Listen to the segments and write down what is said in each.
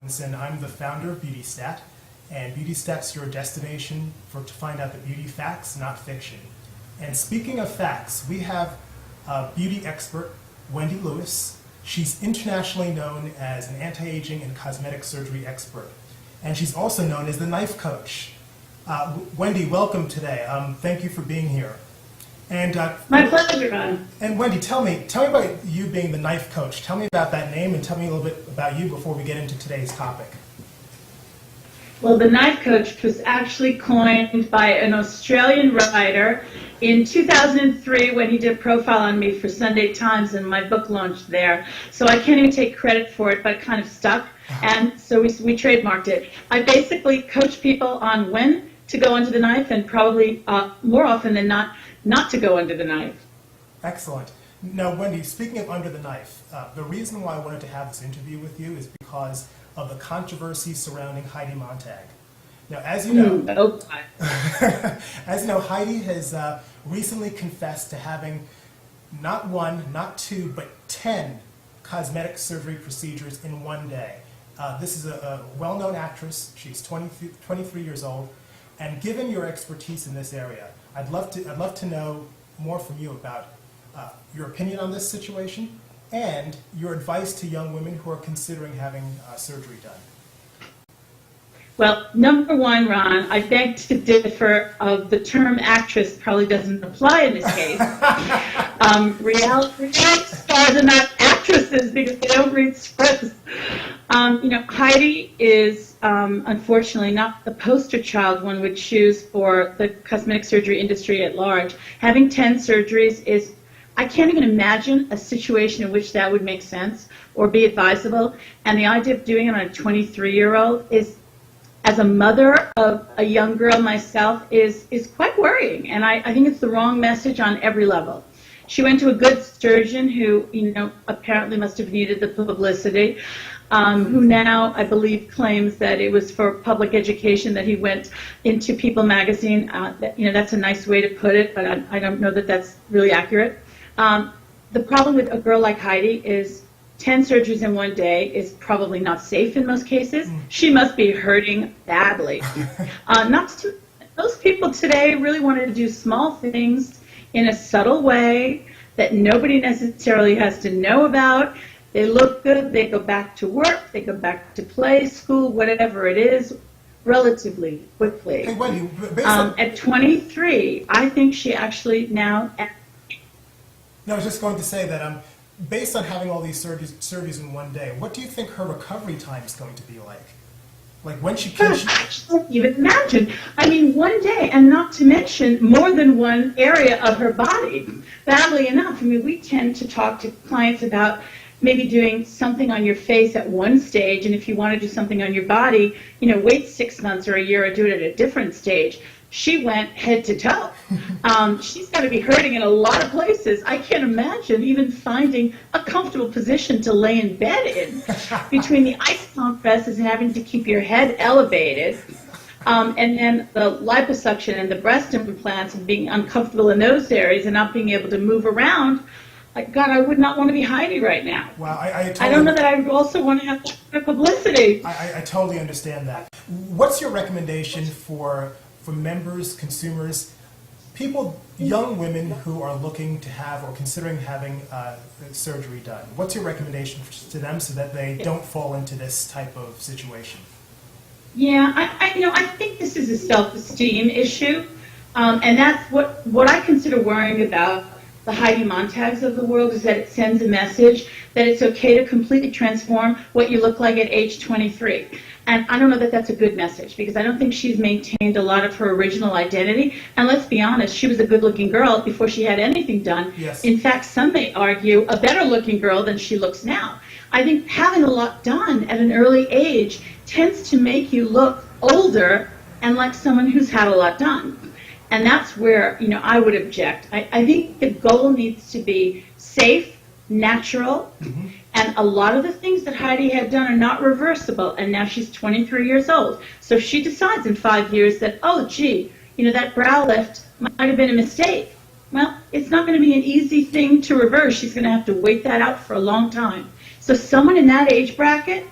And I'm the founder of BeautyStat, and BeautyStat's your destination to find out the beauty facts, not fiction. And speaking of facts, we have beauty expert Wendy Lewis. She's internationally known as an anti-aging and cosmetic surgery expert, and she's also known as the knife coach. Wendy, welcome today. Thank you for being here. And my pleasure, Ron. And Wendy, tell me about you being the knife coach. Tell me about that name, and tell me a little bit about you before we get into today's topic. Well, the knife coach was actually coined by an Australian writer in 2003 when he did a profile on me for Sunday Times, and my book launched there. So I can't even take credit for it, but it kind of stuck, and so we trademarked it. I basically coach people on when to go under the knife, and probably more often than not to go under the knife. Excellent. Now, Wendy, speaking of under the knife, the reason why I wanted to have this interview with you is because of the controversy surrounding Heidi Montag. Now, as you know, Heidi has recently confessed to having not one, not two, but 10 cosmetic surgery procedures in one day. This is a well-known actress. She's 23 years old, and given your expertise in this area, I'd love to know more from you about your opinion on this situation and your advice to young women who are considering having surgery done. Well, number one, Ron, I beg to differ. Of the term actress probably doesn't apply in this case. Reality stars are not actresses because they don't read scripts. Heidi is unfortunately not the poster child one would choose for the cosmetic surgery industry at large. Having 10 surgeries is, I can't even imagine a situation in which that would make sense or be advisable. And the idea of doing it on a 23-year-old is, as a mother of a young girl myself, is quite worrying. And I think it's the wrong message on every level. She went to a good surgeon who, apparently must have needed the publicity, who now, I believe, claims that it was for public education that he went into People magazine. That's a nice way to put it, but I don't know that that's really accurate. The problem with a girl like Heidi is 10 surgeries in one day is probably not safe in most cases. She must be hurting badly. Those people today really wanted to do small things in a subtle way that nobody necessarily has to know about. They look good, they go back to work, they go back to play, school, whatever it is, relatively quickly. Hey, Wendy, at 23, I think she actually now... No, I was just going to say that based on having all these surgeries in one day, what do you think her recovery time is going to be like? Like when she can... I can't even imagine. I mean, one day, and not to mention more than one area of her body. Badly enough, I mean, we tend to talk to clients about maybe doing something on your face at one stage, and if you want to do something on your body, wait 6 months or a year or do it at a different stage. She went head to toe. She's got to be hurting in a lot of places. I can't imagine even finding a comfortable position to lay in bed in between the ice compresses and having to keep your head elevated. And then the liposuction and the breast implants and being uncomfortable in those areas and not being able to move around. Like, God, I would not want to be Heidi right now. Wow, I don't know that I would also want to have that publicity. I totally understand that. What's your recommendation for members, consumers, people, young women who are looking to have or considering having surgery done? What's your recommendation to them so that they don't fall into this type of situation? Yeah, I think this is a self-esteem issue, and that's what I consider worrying about the Heidi Montags of the world, is that it sends a message that it's okay to completely transform what you look like at age 23. And I don't know that that's a good message, because I don't think she's maintained a lot of her original identity. And let's be honest, she was a good-looking girl before she had anything done. Yes. In fact, some may argue a better-looking girl than she looks now. I think having a lot done at an early age tends to make you look older and like someone who's had a lot done. And that's where, I would object. I think the goal needs to be safe, natural, and a lot of the things that Heidi had done are not reversible, and now she's 23 years old. So if she decides in 5 years that, oh, gee, that brow lift might have been a mistake, well, it's not going to be an easy thing to reverse. She's going to have to wait that out for a long time. So someone in that age bracket,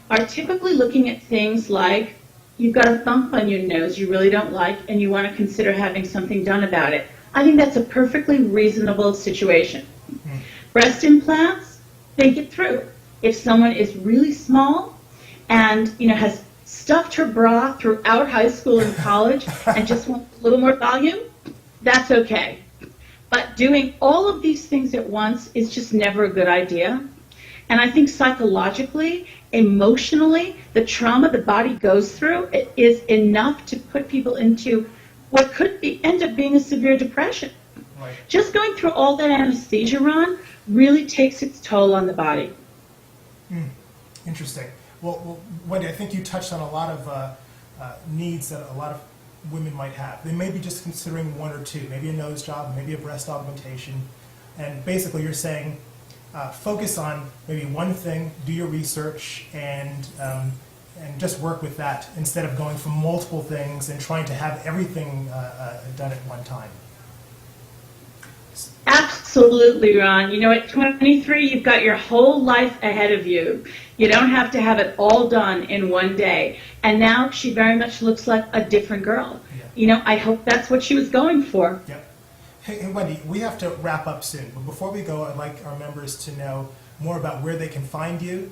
are typically looking at things like you've got a bump on your nose you really don't like and you want to consider having something done about it. I think that's a perfectly reasonable situation. Breast implants, think it through. If someone is really small and has stuffed her bra throughout high school and college and just wants a little more volume, that's okay. But doing all of these things at once is just never a good idea. And I think psychologically, emotionally, the trauma the body goes through is enough to put people into what could end up being a severe depression. Right. Just going through all that anesthesia, Ron, really takes its toll on the body. Interesting. Well, Wendy, I think you touched on a lot of needs that a lot of women might have. They may be just considering one or two, maybe a nose job, maybe a breast augmentation, and basically you're saying focus on maybe one thing, do your research, and just work with that instead of going for multiple things and trying to have everything done at one time. Absolutely, Ron. At 23, you've got your whole life ahead of you. You don't have to have it all done in one day. And now she very much looks like a different girl. Yeah. I hope that's what she was going for. Yep. Hey, Wendy, we have to wrap up soon. But before we go, I'd like our members to know more about where they can find you.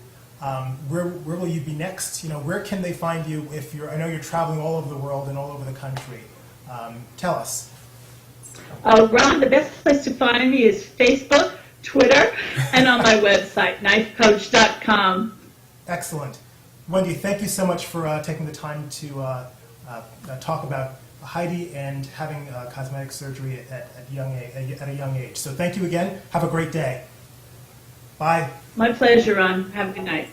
Where will you be next? Where can they find you if I know you're traveling all over the world and all over the country. Tell us. Ron, the best place to find me is Facebook, Twitter, and on my website, knifecoach.com. Excellent. Wendy, thank you so much for taking the time to talk about Heidi and having cosmetic surgery at a young age. So thank you again. Have a great day. Bye. My pleasure, Ron. Have a good night.